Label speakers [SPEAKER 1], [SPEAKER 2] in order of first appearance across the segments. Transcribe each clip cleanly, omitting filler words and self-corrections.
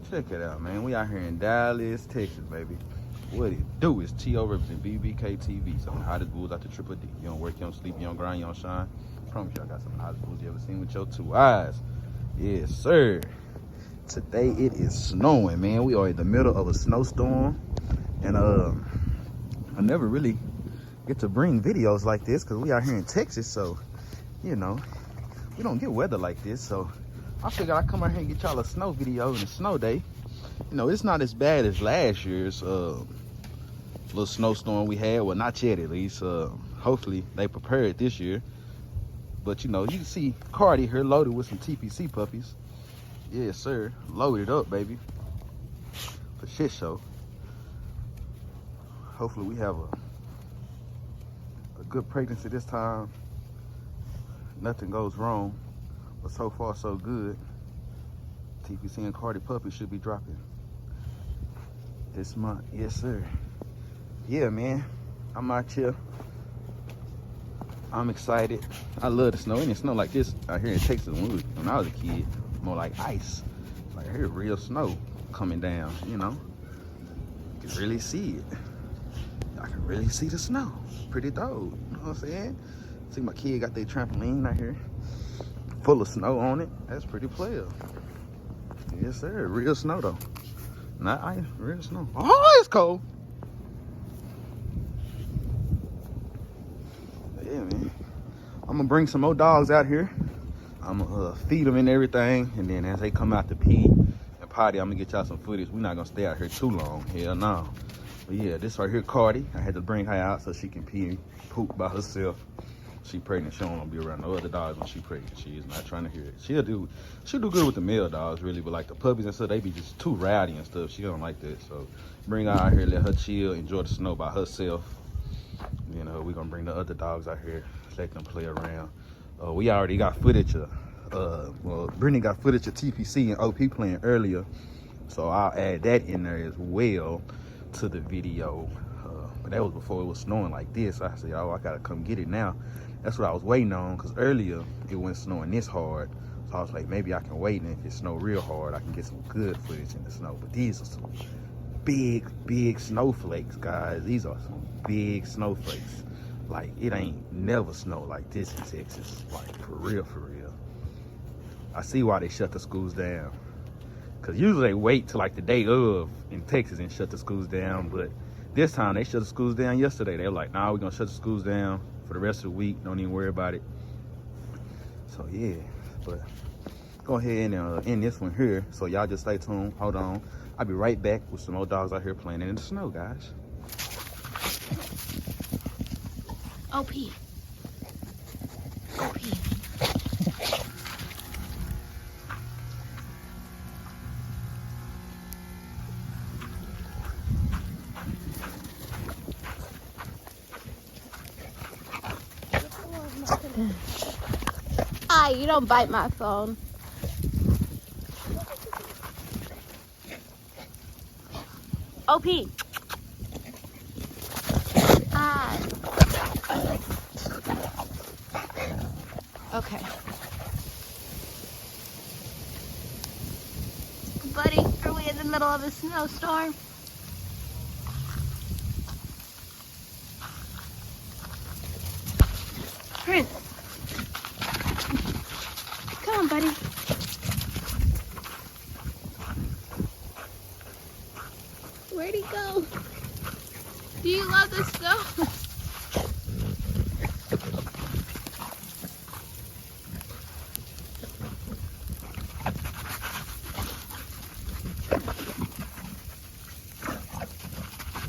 [SPEAKER 1] Check it out, man. We out here in Dallas, Texas, baby. What it do is T.O. representing BBK TV. Some of the hottest bulls out the Triple D. You don't work, you don't sleep, you don't grind, you don't shine. I promise you I got some of the hottest bulls you ever seen with your 2 eyes. Yes, sir. Today it is snowing, man. We are in the middle of a snowstorm. And I never really get to bring videos like this because we out here in Texas. So, you know, we don't get weather like this. So I figured I'd come out here and get y'all a snow video in a snow day. You know, it's not as bad as last year's little snowstorm we had. Well, not yet at least. Hopefully they prepared this year. But you know, you can see Cardi here loaded with some TPC puppies. Yes, sir. Loaded up, baby. For shit show. Hopefully we have a good pregnancy this time. Nothing goes wrong. But so far, so good. TPC and Cardi puppies should be dropping this month. Yes, sir. Yeah, man. I'm out here. I'm excited. I love the snow. It didn't snow like this out here in Texas when I was a kid. More like ice. Like here, real snow coming down, you know. You can really see it. I can really see the snow. Pretty dope. You know what I'm saying? See, my kid got their trampoline out here. Full of snow on it. That's pretty player. Yes, sir. Real snow, though. Not ice. Real snow. Oh, it's cold. Yeah, man. I'm going to bring some more dogs out here. I'm gonna feed them and everything, and then as they come out to pee and potty, I'm gonna get y'all some footage. We're not gonna stay out here too long. Hell no. But yeah, this right here, Cardi. I had to bring her out so she can pee and poop by herself. She pregnant. She don't wanna be around no other dogs when she pregnant. She is not trying to hear it. She'll do good with the male dogs, really, but like the puppies and stuff, they be just too rowdy and stuff. She don't like that. So bring her out here, let her chill, enjoy the snow by herself. You know, we're gonna bring the other dogs out here, let them play around. We already got footage of, well, Brittany got footage of TPC and OP playing earlier. So I'll add that in there as well to the video. But that was before it was snowing like this. I said, oh, I gotta come get it now. That's what I was waiting on, because earlier it wasn't snowing this hard. So I was like, maybe I can wait, and if it snow real hard, I can get some good footage in the snow. But these are some big snowflakes, guys. These are some big snowflakes. Like, it ain't never snow like this in Texas. Like, for real, for real. I see why they shut the schools down. Because usually they wait till like the day of in Texas and shut the schools down. But this time they shut the schools down yesterday. They were like, nah, we're going to shut the schools down for the rest of the week. Don't even worry about it. So, yeah. But go ahead and end this one here. So y'all just stay tuned. Hold on. I'll be right back with some more dogs out here playing in the snow, guys.
[SPEAKER 2] OP. OP. Ah, you don't bite my phone. OP. Ah. Okay. Buddy, are we in the middle of a snowstorm? Prince. Come on, buddy. Where'd he go? Do you love the snow?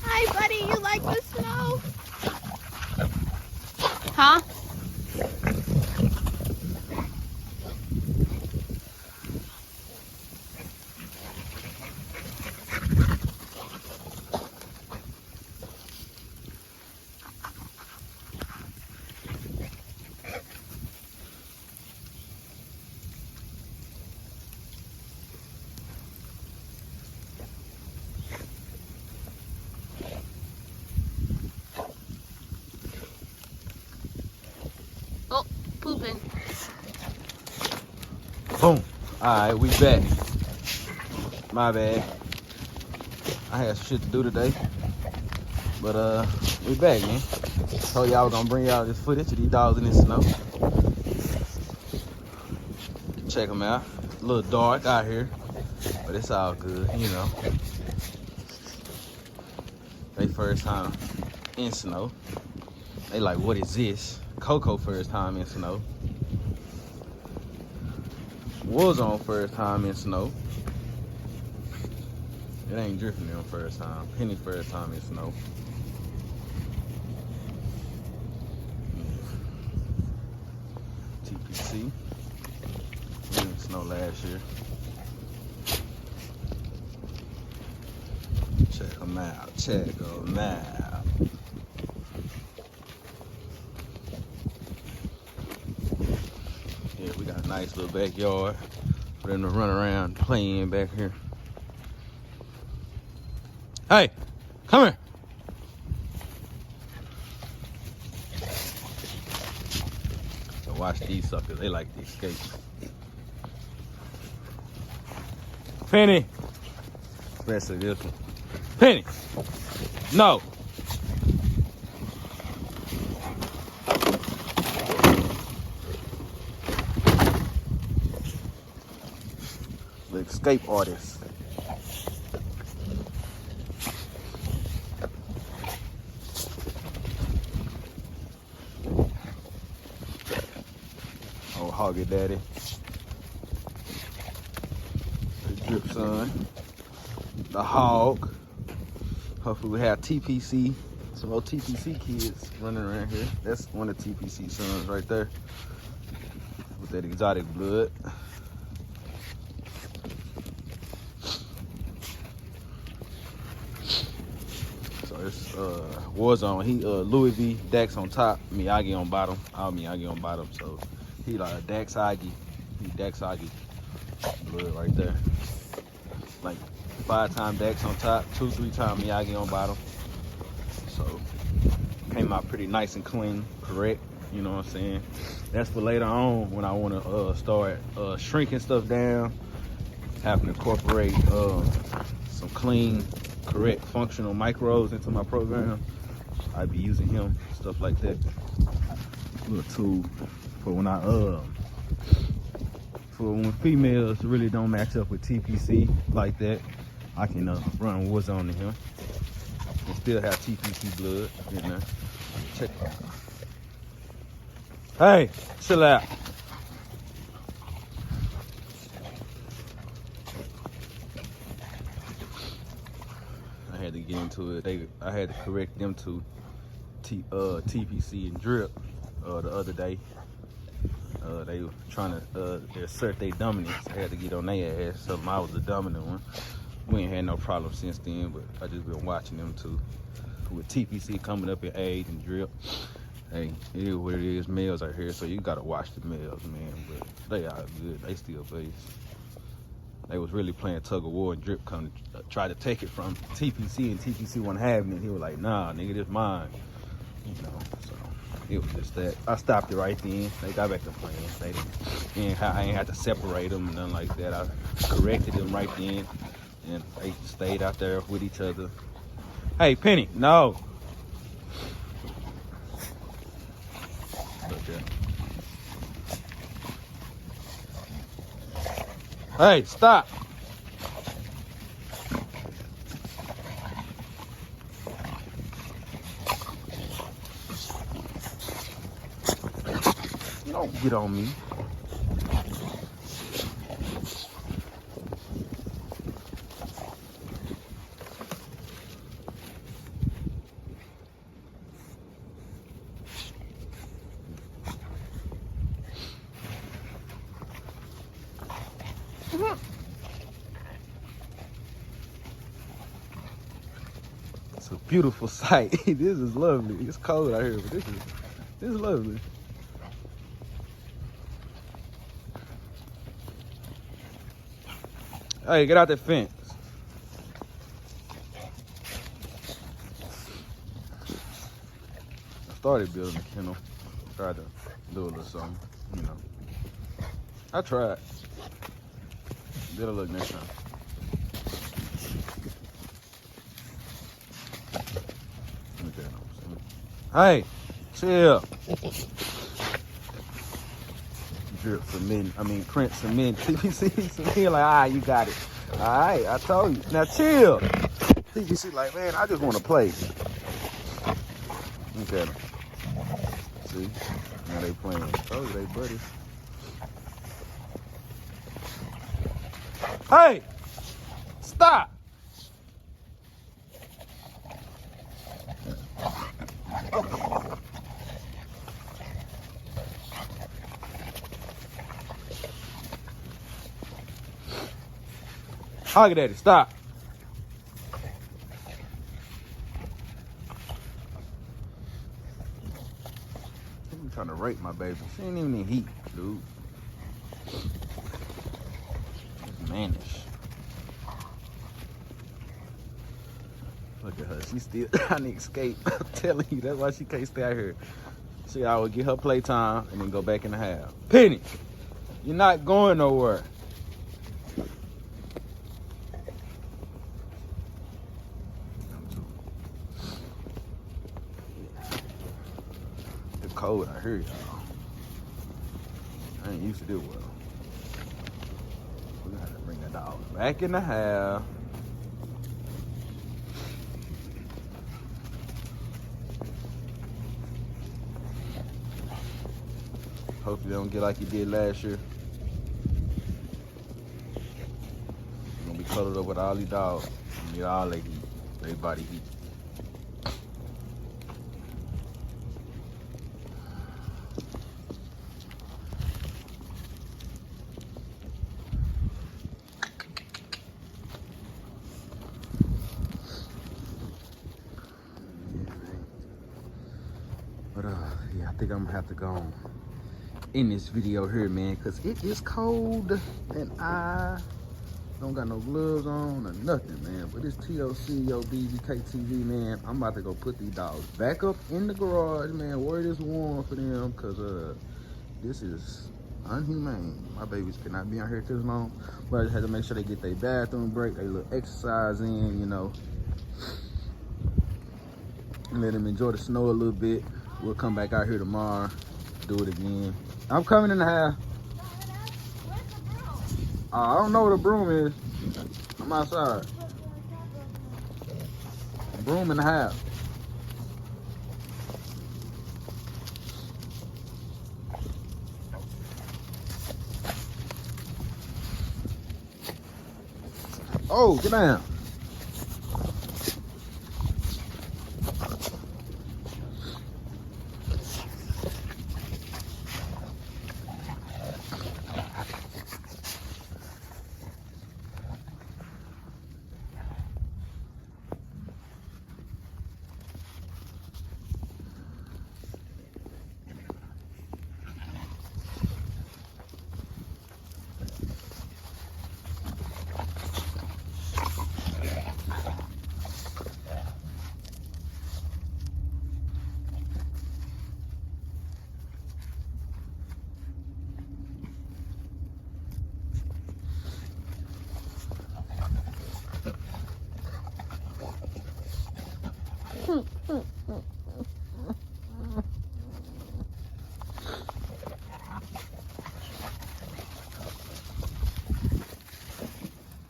[SPEAKER 2] Hi, buddy. You like the snow? Huh?
[SPEAKER 1] Boom. Alright, we back. My bad. I had some shit to do today. But we back, man. Told y'all I was gonna bring y'all this footage of these dogs in the snow. Check them out. A little dark out here, but it's all good, you know. They first time in snow. They like, what is this? Coco first time in snow. Warzone first time in snow. It ain't drifting them first time. Penny first time in snow. TPC. We in snow last year. Check them out. Check them out. Yeah, we got a nice little backyard for them to run around playing back here. Hey, come here. So watch these suckers. They like to escape. Penny. Especially this one. Penny. No. The escape artist. Oh, Hoggy Daddy. The Drip Son. The Hog. Hopefully we have TPC, some old TPC kids running around here. That's one of TPC sons right there with that exotic blood. So it's Warzone. He Louis V, Dax on top, Miyagi on bottom. All Miyagi on bottom. So he like Dax Agi. He Dax Agi blood right there. Like 5-time Dax on top, 2-3-time Miyagi on bottom. So came out pretty nice and clean, correct. You know what I'm saying? That's for later on when I want to start shrinking stuff down, have to incorporate some clean, correct, functional micros into my program. I'd be using him, stuff like that. Little tool for when I for when females really don't match up with TPC like that. I can run Warzone to him and still have TPC blood in there. Check it out. Hey, chill out. I had to get into it. I had to correct them to TPC and Drip the other day. They were trying to assert their dominance. I had to get on their ass, so I was the dominant one. We ain't had no problem since then, but I just been watching them too. With TPC coming up in age and Drip, hey, it is what it is. Males are here, so you gotta watch the males, man. But they are good. They still buddies. They was really playing tug of war, and Drip come to try to take it from TPC, and TPC wasn't having it. He was like, "Nah, nigga, this mine." You know, so it was just that. I stopped it right then. They got back to playing. I ain't had to separate them and nothing like that. I corrected them right then. And they stayed out there with each other. Hey, Penny, no. Okay. Hey, stop. Don't get on me. It's a beautiful sight. This is lovely. It's cold out here, but this is lovely. Hey, get out that fence. I started building a kennel. Tried to do a little something, you know. I tried. Get a look next time. Look at him. Hey, chill. Drip submitting. I mean, print submitting. TBC submitting like, all right, you got it. All right, I told you. Now chill. TBC like, man, I just want to play. Look at them. See? Now they playing. Oh, they buddies. Hey! Stop! Hog Daddy, stop. I'm trying to rape my baby. She ain't even in heat, dude. It's mannish. Look at her. She's still trying to escape. I'm telling you, that's why she can't stay out here. See, I would get her playtime and then go back in the house. Penny, you're not going nowhere. It's cold out here, y'all. I ain't used to do well. We're gonna have to bring that dog back in the house. Hopefully they don't get like you did last year. You're gonna be cuddled up with all these dogs. You need all they heat, their body heat. But yeah, I think I'm gonna have to go on in this video here, man, because it is cold and I don't got no gloves on or nothing, man. But it's TOC, yo, BBKTV, man. I'm about to go put these dogs back up in the garage, man, where it is warm for them, because this is unhumane. My babies cannot be out here this long, but I just had to make sure they get their bathroom break, their little exercise in, you know, and let them enjoy the snow a little bit. We'll come back out here tomorrow, do it again. I'm coming in the house. I don't know where the broom is. I'm outside. Broom in the house. Oh, get down.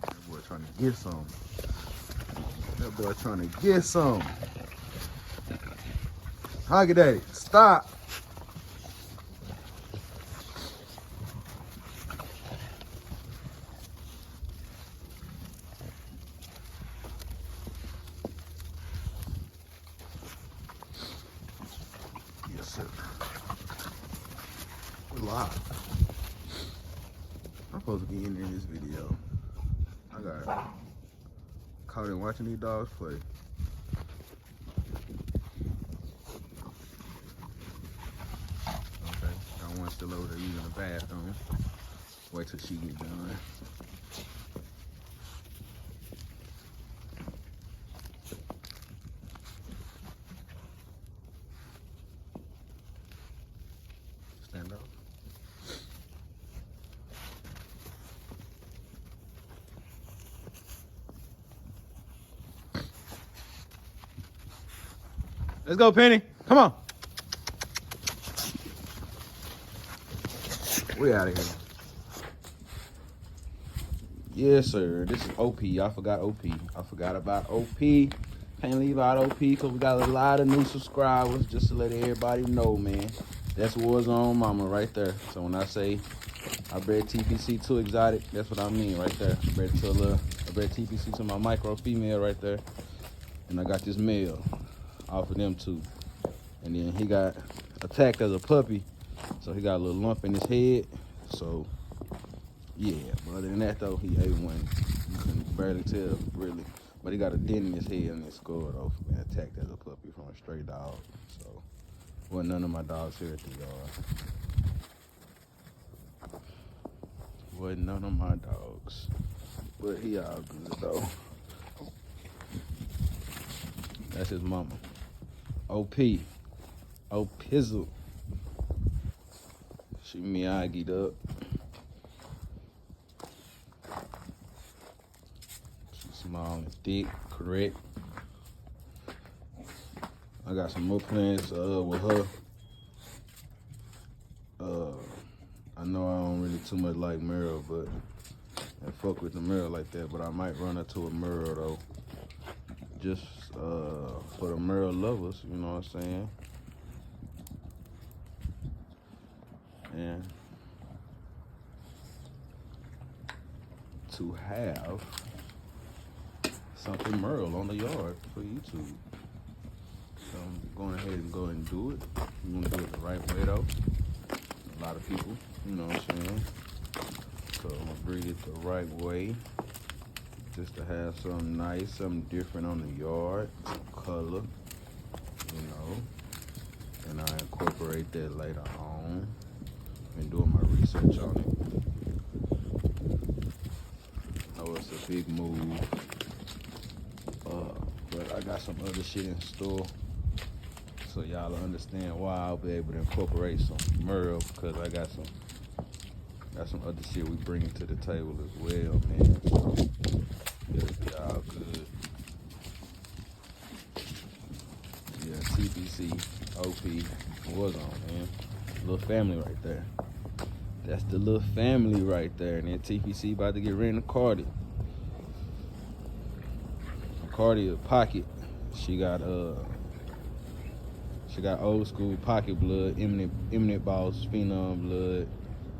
[SPEAKER 1] That boy trying to get some. That boy trying to get some. Huggy Daddy, stop. Yes, sir. We're live. I'm supposed to be in this video. I got caught in watching these dogs play. Okay, got one still over there using the bathroom. Wait till she get done. Stand up. Let's go, Penny. Come on. We out of here. Yes, sir. This is OP. I forgot OP. I forgot about OP. Can't leave out OP because we got a lot of new subscribers. Just to let everybody know, man. That's Warzone Mama right there. So when I say I bred TPC too exotic, that's what I mean right there. I bred TPC to my micro female right there. And I got this male off of them two. And then he got attacked as a puppy. So he got a little lump in his head. So yeah, but other than that though, he ate one. You can barely tell really. But he got a dent in his head and his skull though from being attacked as a puppy from a stray dog. So wasn't none of my dogs here at the yard. Wasn't none of my dogs. But he all good though. That's his mama. OP. Pizzle. She Miyagi'd up. She's small and thick, correct. I got some more plans with her. I know I don't really too much like Merle, but I fuck with the Merle like that, but I might run her to a Merle though. Just for the Merle lovers, you know what I'm saying? And to have something Merle on the yard for YouTube. So I'm going ahead and go and do it. I'm gonna do it the right way though. A lot of people, you know what I'm saying? So I'm gonna breed it the right way. Just to have something nice, something different on the yard, some color, you know. And I incorporate that later on. Been doing my research on it. I know it's a big move. But I got some other shit in store. So y'all understand why I'll be able to incorporate some Merle, because I got some other shit we bringing to the table as well, man. So it'll be all good. Yeah, TPC, OP, was on, man. Little family right there. That's the little family right there. And then TPC about to get rid of Cardi. Cardi a pocket. She got old school pocket blood, eminent boss, phenom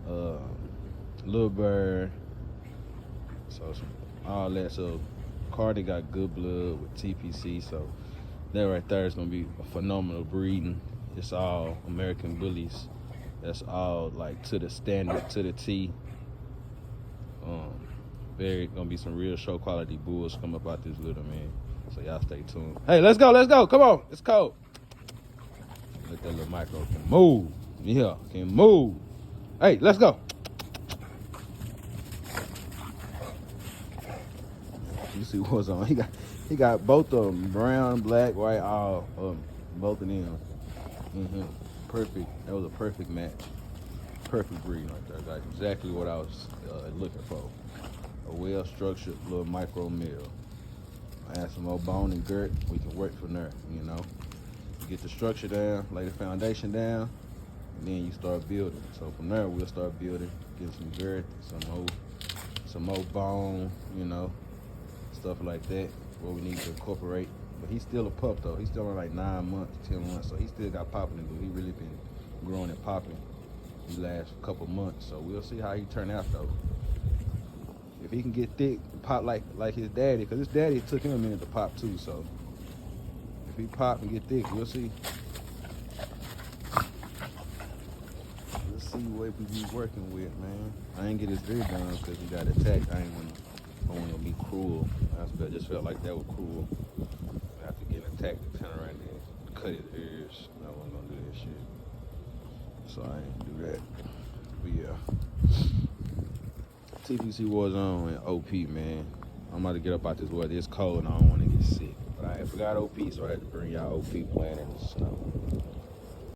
[SPEAKER 1] blood, Lil Bird. So all that. So Cardi got good blood with TPC. So that right there is gonna be a phenomenal breeding. It's all American Bullies. That's all like to the standard, to the T. Gonna be some real show quality bulls come up out this little man. So y'all stay tuned. Hey, let's go. Come on, it's cold. Let that little micro can move. Yeah, can move. Hey, let's go. You see what's on? He got both of them, brown, black, white, all both of them in him. Perfect. That was a perfect match. Perfect breed right there. That's exactly what I was looking for. A well-structured little micro mill. Add some more bone and girth. We can work from there, you know. Get the structure down, lay the foundation down, and then you start building. So from there, we'll start building, get some girth, some more bone, you know, stuff like that. What we need to incorporate. But he's still a pup though. He's still on like 9 months, 10 months. So he still got popping to do. He really been growing and popping these last couple months. So we'll see how he turn out though. If he can get thick, pop like his daddy, because his daddy took him a minute to pop too. So if he pop and get thick, we'll see. Let's see what we be working with, man. I ain't get his ear done because he got attacked. I want to be cruel. I just felt like that was cruel. After getting attacked, to turn around and cut his ears. I wasn't gonna do that shit. So I ain't do that. But yeah. TPC Warzone and OP, man. I'm about to get up out this weather. It's cold and I don't want to get sick. But I forgot OP, so I had to bring y'all OP playing in the snow.